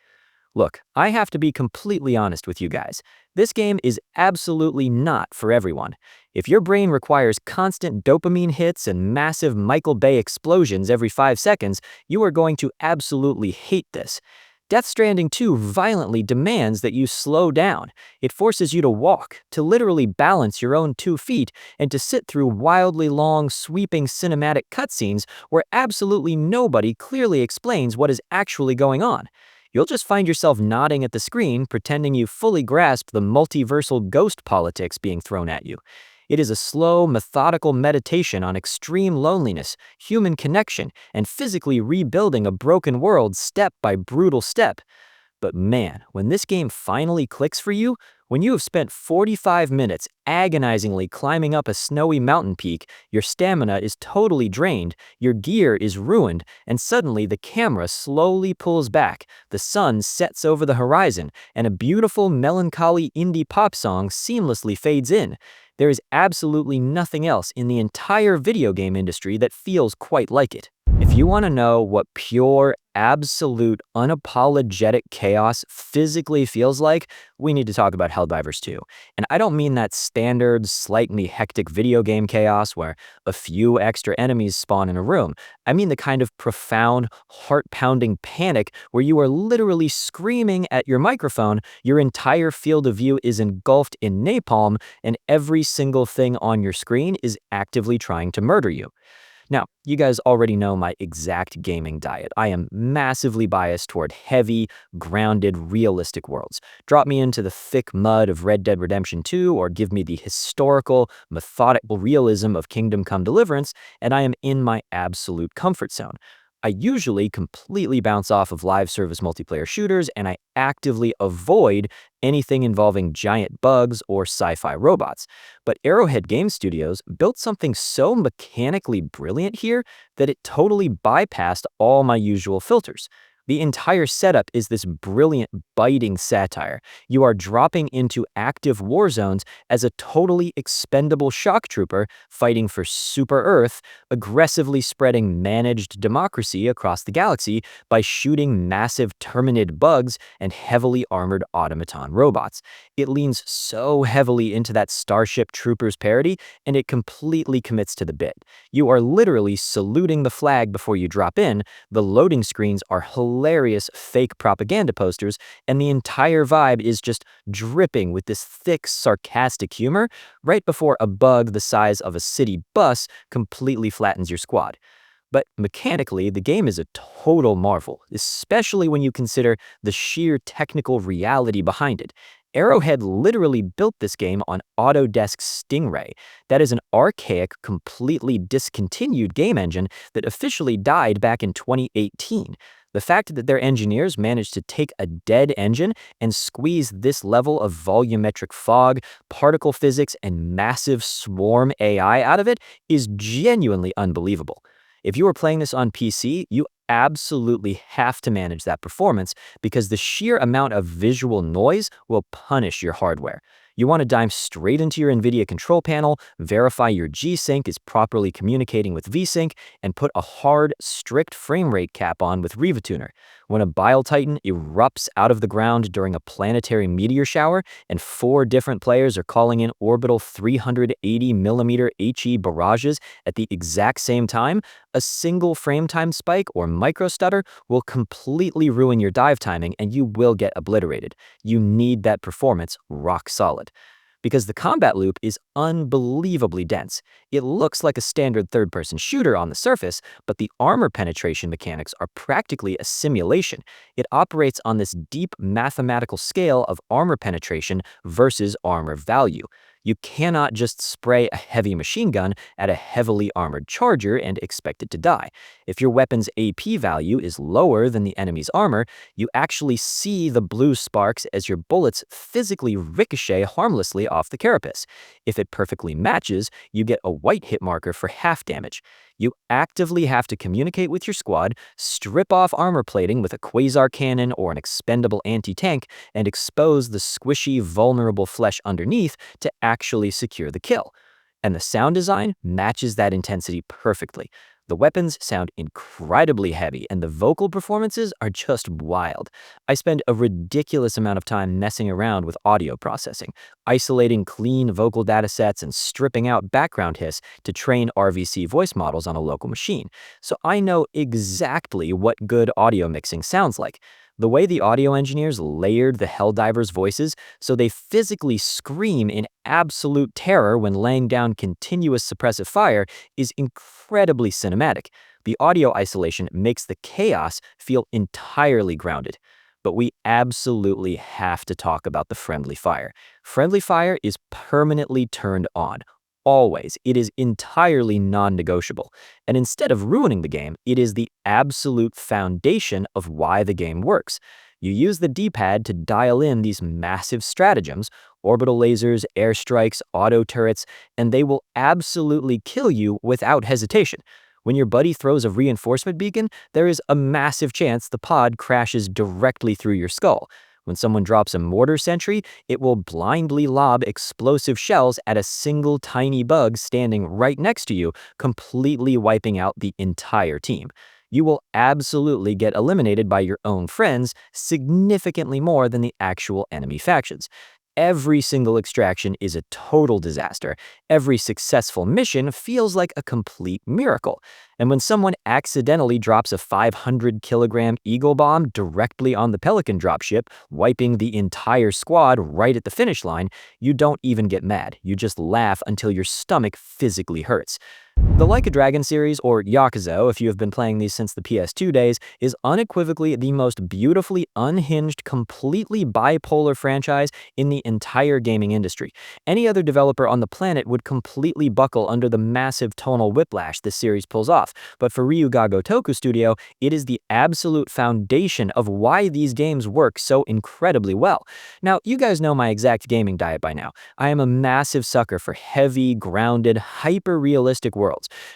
Look, I have to be completely honest with you guys. This game is absolutely not for everyone. If your brain requires constant dopamine hits and massive Michael Bay explosions every 5 seconds, you are going to absolutely hate this. Death Stranding 2 violently demands that you slow down. It forces you to walk, to literally balance your own 2 feet, and to sit through wildly long, sweeping cinematic cutscenes where absolutely nobody clearly explains what is actually going on. You'll just find yourself nodding at the screen, pretending you fully grasp the multiversal ghost politics being thrown at you. It is a slow, methodical meditation on extreme loneliness, human connection, and physically rebuilding a broken world step by brutal step. But man, when this game finally clicks for you, when you have spent 45 minutes agonizingly climbing up a snowy mountain peak, your stamina is totally drained, your gear is ruined, and suddenly the camera slowly pulls back, the sun sets over the horizon, and a beautiful, melancholy indie pop song seamlessly fades in. There is absolutely nothing else in the entire video game industry that feels quite like it. If you want to know what pure, absolute, unapologetic chaos physically feels like, we need to talk about Helldivers 2. And I don't mean that standard, slightly hectic video game chaos where a few extra enemies spawn in a room. I mean the kind of profound, heart-pounding panic where you are literally screaming at your microphone, your entire field of view is engulfed in napalm, and every single thing on your screen is actively trying to murder you. Now, you guys already know my exact gaming diet. I am massively biased toward heavy, grounded, realistic worlds. Drop me into the thick mud of Red Dead Redemption 2 or give me the historical, methodical realism of Kingdom Come Deliverance, and I am in my absolute comfort zone. I usually completely bounce off of live service multiplayer shooters, and I actively avoid anything involving giant bugs or sci-fi robots. But Arrowhead Game Studios built something so mechanically brilliant here that it totally bypassed all my usual filters. The entire setup is this brilliant, biting satire. You are dropping into active war zones as a totally expendable shock trooper fighting for Super Earth, aggressively spreading managed democracy across the galaxy by shooting massive Terminid bugs and heavily armored automaton robots. It leans so heavily into that Starship Troopers parody, and it completely commits to the bit. You are literally saluting the flag before you drop in, the loading screens are hilarious fake propaganda posters, and the entire vibe is just dripping with this thick, sarcastic humor right before a bug the size of a city bus completely flattens your squad. But mechanically, the game is a total marvel, especially when you consider the sheer technical reality behind it. Arrowhead literally built this game on Autodesk Stingray. That is an archaic, completely discontinued game engine that officially died back in 2018. The fact that their engineers managed to take a dead engine and squeeze this level of volumetric fog, particle physics, and massive swarm AI out of it is genuinely unbelievable. If you are playing this on PC, you absolutely have to manage that performance because the sheer amount of visual noise will punish your hardware. You want to dive straight into your NVIDIA control panel, verify your G-Sync is properly communicating with V-Sync, and put a hard, strict frame rate cap on with ReFantazio. When a Bile Titan erupts out of the ground during a planetary meteor shower and 4 different players are calling in orbital 380mm HE barrages at the exact same time, A single frame time spike or micro stutter will completely ruin your dive timing and you will get obliterated. You need that performance rock solid. Because the combat loop is unbelievably dense. It looks like a standard third-person shooter on the surface, but the armor penetration mechanics are practically a simulation. It operates on this deep mathematical scale of armor penetration versus armor value. You cannot just spray a heavy machine gun at a heavily armored charger and expect it to die. If your weapon's AP value is lower than the enemy's armor, you actually see the blue sparks as your bullets physically ricochet harmlessly off the carapace. If it perfectly matches, you get a white hit marker for half damage. You actively have to communicate with your squad, strip off armor plating with a quasar cannon or an expendable anti-tank, and expose the squishy, vulnerable flesh underneath to actually secure the kill. And the sound design matches that intensity perfectly. The weapons sound incredibly heavy, and the vocal performances are just wild. I spend a ridiculous amount of time messing around with audio processing, isolating clean vocal datasets and stripping out background hiss to train RVC voice models on a local machine. So I know exactly what good audio mixing sounds like. The way the audio engineers layered the Helldivers' voices so they physically scream in absolute terror when laying down continuous suppressive fire is incredibly cinematic. The audio isolation makes the chaos feel entirely grounded. But we absolutely have to talk about the friendly fire. Friendly fire is permanently turned on. Always. It is entirely non-negotiable. And instead of ruining the game, it is the absolute foundation of why the game works. You use the D-pad to dial in these massive stratagems, orbital lasers, airstrikes, auto turrets, and they will absolutely kill you without hesitation. When your buddy throws a reinforcement beacon, there is a massive chance the pod crashes directly through your skull. When someone drops a mortar sentry, it will blindly lob explosive shells at a single tiny bug standing right next to you, completely wiping out the entire team. You will absolutely get eliminated by your own friends significantly more than the actual enemy factions. Every single extraction is a total disaster. Every successful mission feels like a complete miracle. And when someone accidentally drops a 500-kilogram Eagle bomb directly on the Pelican dropship, wiping the entire squad right at the finish line, you don't even get mad. You just laugh until your stomach physically hurts. The Like a Dragon series, or Yakuza, if you have been playing these since the PS2 days, is unequivocally the most beautifully unhinged, completely bipolar franchise in the entire gaming industry. Any other developer on the planet would completely buckle under the massive tonal whiplash this series pulls off, but for Ryuga Gotoku Studio, it is the absolute foundation of why these games work so incredibly well. Now, you guys know my exact gaming diet by now. I am a massive sucker for heavy, grounded, hyper-realistic worlds.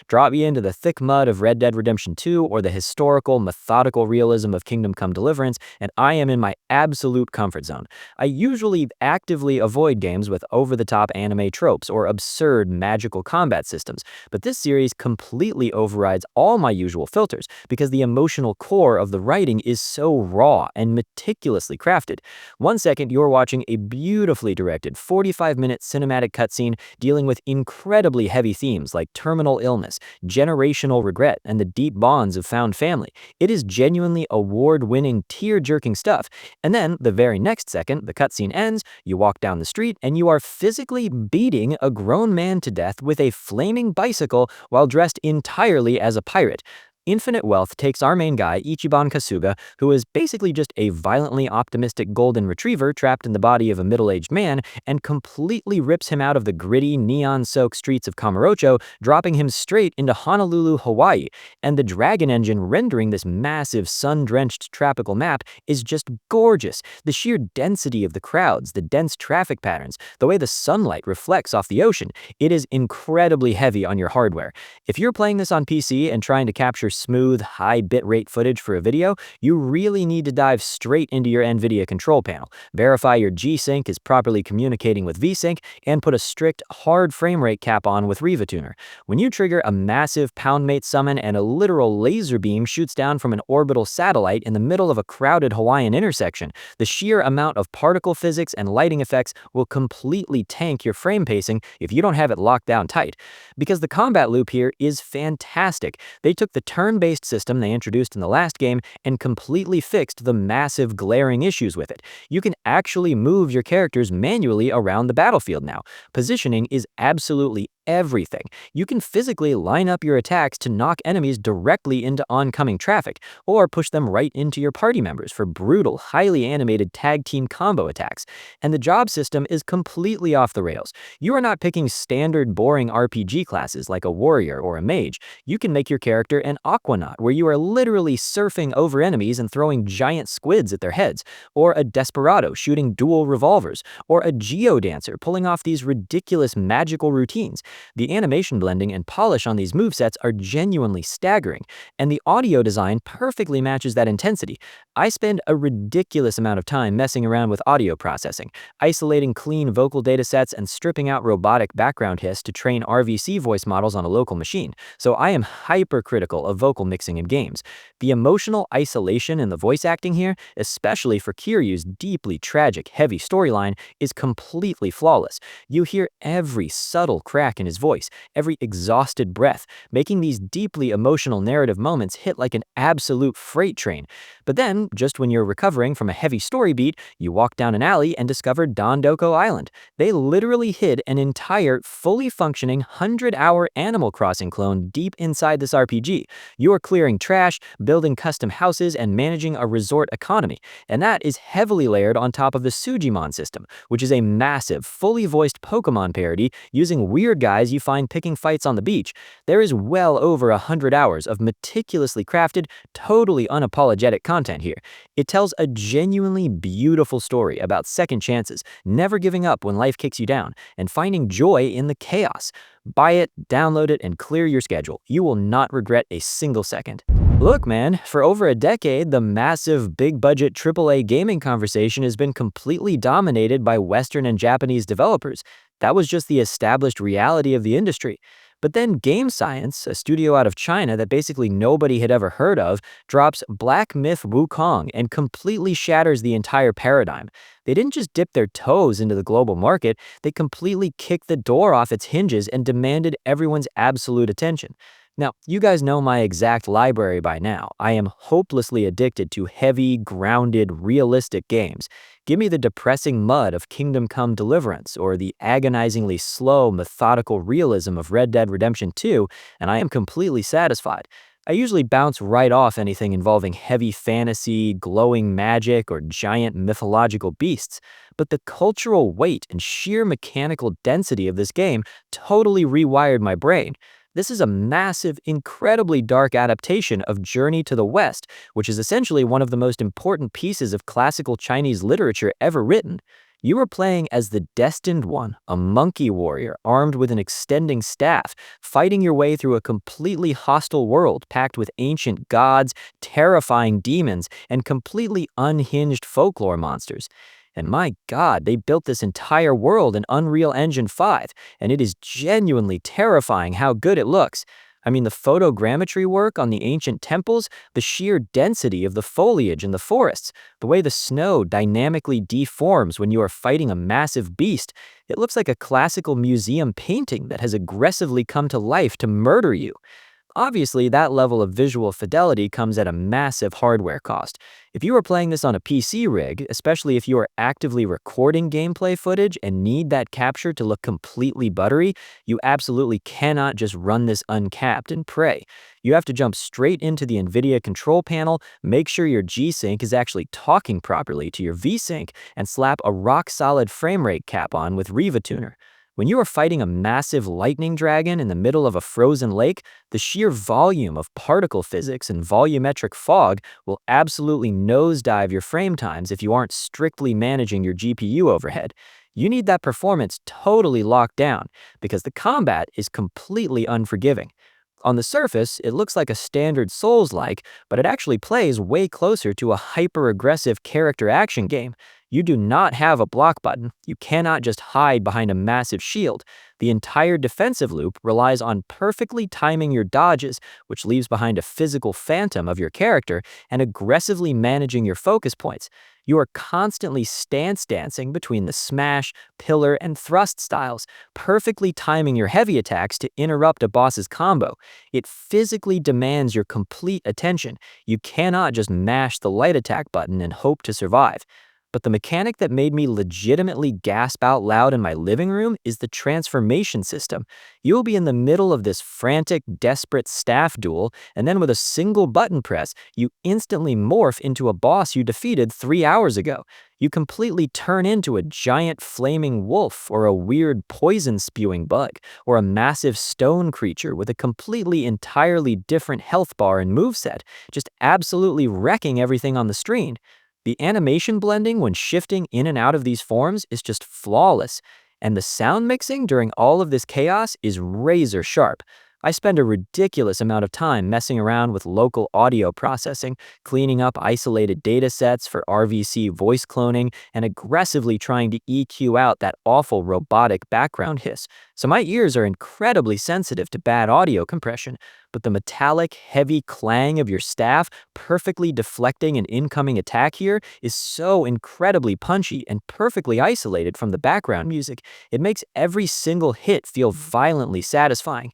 Drop me into the thick mud of Red Dead Redemption 2 or the historical, methodical realism of Kingdom Come Deliverance, and I am in my absolute comfort zone. I usually actively avoid games with over-the-top anime tropes or absurd magical combat systems, but this series completely overrides all my usual filters because the emotional core of the writing is so raw and meticulously crafted. One second, you're watching a beautifully directed 45-minute cinematic cutscene dealing with incredibly heavy themes like terminal illness, generational regret, and the deep bonds of found family. It is genuinely award-winning, tear-jerking stuff. And then, the very next second, the cutscene ends, you walk down the street, and you are physically beating a grown man to death with a flaming bicycle while dressed entirely as a pirate. Infinite Wealth takes our main guy, Ichiban Kasuga, who is basically just a violently optimistic golden retriever trapped in the body of a middle-aged man, and completely rips him out of the gritty, neon-soaked streets of Kamurocho, dropping him straight into Honolulu, Hawaii. And the Dragon Engine rendering this massive, sun-drenched tropical map is just gorgeous. The sheer density of the crowds, the dense traffic patterns, the way the sunlight reflects off the ocean, it is incredibly heavy on your hardware. If you're playing this on PC and trying to capture smooth, high bitrate footage for a video, you really need to dive straight into your NVIDIA control panel, verify your G-Sync is properly communicating with V-Sync, and put a strict, hard frame rate cap on with ReFantazio. When you trigger a massive poundmate summon and a literal laser beam shoots down from an orbital satellite in the middle of a crowded Hawaiian intersection, the sheer amount of particle physics and lighting effects will completely tank your frame pacing if you don't have it locked down tight. Because the combat loop here is fantastic. They took the turn-based system they introduced in the last game and completely fixed the massive glaring issues with it. You can actually move your characters manually around the battlefield now. Positioning is absolutely everything. You can physically line up your attacks to knock enemies directly into oncoming traffic, or push them right into your party members for brutal, highly animated tag team combo attacks. And the job system is completely off the rails. You are not picking standard boring RPG classes like a warrior or a mage. You can make your character an aquanaut, where you are literally surfing over enemies and throwing giant squids at their heads, or a desperado shooting dual revolvers, or a geodancer pulling off these ridiculous magical routines. The animation blending and polish on these movesets are genuinely staggering, and the audio design perfectly matches that intensity. I spend a ridiculous amount of time messing around with audio processing, isolating clean vocal datasets and stripping out robotic background hiss to train RVC voice models on a local machine, so I am hypercritical of vocal mixing in games. The emotional isolation in the voice acting here, especially for Kiryu's deeply tragic, heavy storyline, is completely flawless. You hear every subtle crack in his voice, every exhausted breath, making these deeply emotional narrative moments hit like an absolute freight train. But then, just when you're recovering from a heavy story beat, you walk down an alley and discover Dondoko Island. They literally hid an entire, fully functioning 100-hour Animal Crossing clone deep inside this RPG. You are clearing trash, building custom houses, and managing a resort economy. And that is heavily layered on top of the Sujimon system, which is a massive, fully voiced Pokemon parody using weird guys you find picking fights on the beach. There is well over 100 hours of meticulously crafted, totally unapologetic content here. It tells a genuinely beautiful story about second chances, never giving up when life kicks you down, and finding joy in the chaos. Buy it, download it, and clear your schedule. You will not regret a single second. Look, man, for over a decade, the massive, big-budget AAA gaming conversation has been completely dominated by Western and Japanese developers. That was just the established reality of the industry. But then Game Science, a studio out of China that basically nobody had ever heard of, drops Black Myth Wukong and completely shatters the entire paradigm. They didn't just dip their toes into the global market, they completely kicked the door off its hinges and demanded everyone's absolute attention. Now, you guys know my exact library by now. I am hopelessly addicted to heavy, grounded, realistic games. Give me the depressing mud of Kingdom Come Deliverance or the agonizingly slow, methodical realism of Red Dead Redemption 2, and I am completely satisfied. I usually bounce right off anything involving heavy fantasy, glowing magic, or giant mythological beasts, but the cultural weight and sheer mechanical density of this game totally rewired my brain. This is a massive, incredibly dark adaptation of Journey to the West, which is essentially one of the most important pieces of classical Chinese literature ever written. You are playing as the Destined One, a monkey warrior armed with an extending staff, fighting your way through a completely hostile world packed with ancient gods, terrifying demons, and completely unhinged folklore monsters. And my God, they built this entire world in Unreal Engine 5, and it is genuinely terrifying how good it looks. I mean, the photogrammetry work on the ancient temples, the sheer density of the foliage in the forests, the way the snow dynamically deforms when you are fighting a massive beast. It looks like a classical museum painting that has aggressively come to life to murder you. Obviously, that level of visual fidelity comes at a massive hardware cost. If you are playing this on a PC rig, especially if you are actively recording gameplay footage and need that capture to look completely buttery, you absolutely cannot just run this uncapped and pray. You have to jump straight into the NVIDIA control panel, make sure your G-Sync is actually talking properly to your V-Sync, and slap a rock-solid frame rate cap on with ReFantazio. When you are fighting a massive lightning dragon in the middle of a frozen lake, the sheer volume of particle physics and volumetric fog will absolutely nosedive your frame times if you aren't strictly managing your GPU overhead. You need that performance totally locked down because the combat is completely unforgiving. On the surface, it looks like a standard Souls-like, but it actually plays way closer to a hyper-aggressive character action game. You do not have a block button. You cannot just hide behind a massive shield. The entire defensive loop relies on perfectly timing your dodges, which leaves behind a physical phantom of your character, and aggressively managing your focus points. You are constantly stance dancing between the smash, pillar, and thrust styles, perfectly timing your heavy attacks to interrupt a boss's combo. It physically demands your complete attention. You cannot just mash the light attack button and hope to survive. But the mechanic that made me legitimately gasp out loud in my living room is the transformation system. You will be in the middle of this frantic, desperate staff duel, and then with a single button press, you instantly morph into a boss you defeated 3 hours ago. You completely turn into a giant flaming wolf, or a weird poison-spewing bug, or a massive stone creature with a entirely different health bar and moveset, just absolutely wrecking everything on the screen. The animation blending when shifting in and out of these forms is just flawless, and the sound mixing during all of this chaos is razor sharp. I spend a ridiculous amount of time messing around with local audio processing, cleaning up isolated datasets for RVC voice cloning, and aggressively trying to EQ out that awful robotic background hiss. So my ears are incredibly sensitive to bad audio compression, but the metallic, heavy clang of your staff perfectly deflecting an incoming attack here is so incredibly punchy and perfectly isolated from the background music. It makes every single hit feel violently satisfying.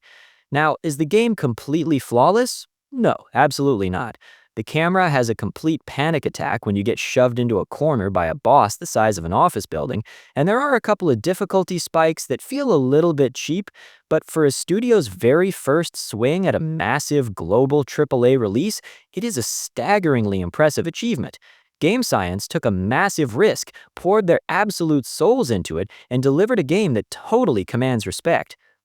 Now, is the game completely flawless? No, absolutely not. The camera has a complete panic attack when you get shoved into a corner by a boss the size of an office building, and there are a couple of difficulty spikes that feel a little bit cheap, but for a studio's very first swing at a massive global AAA release, it is a staggeringly impressive achievement. Game Science took a massive risk, poured their absolute souls into it, and delivered a game that totally commands respect.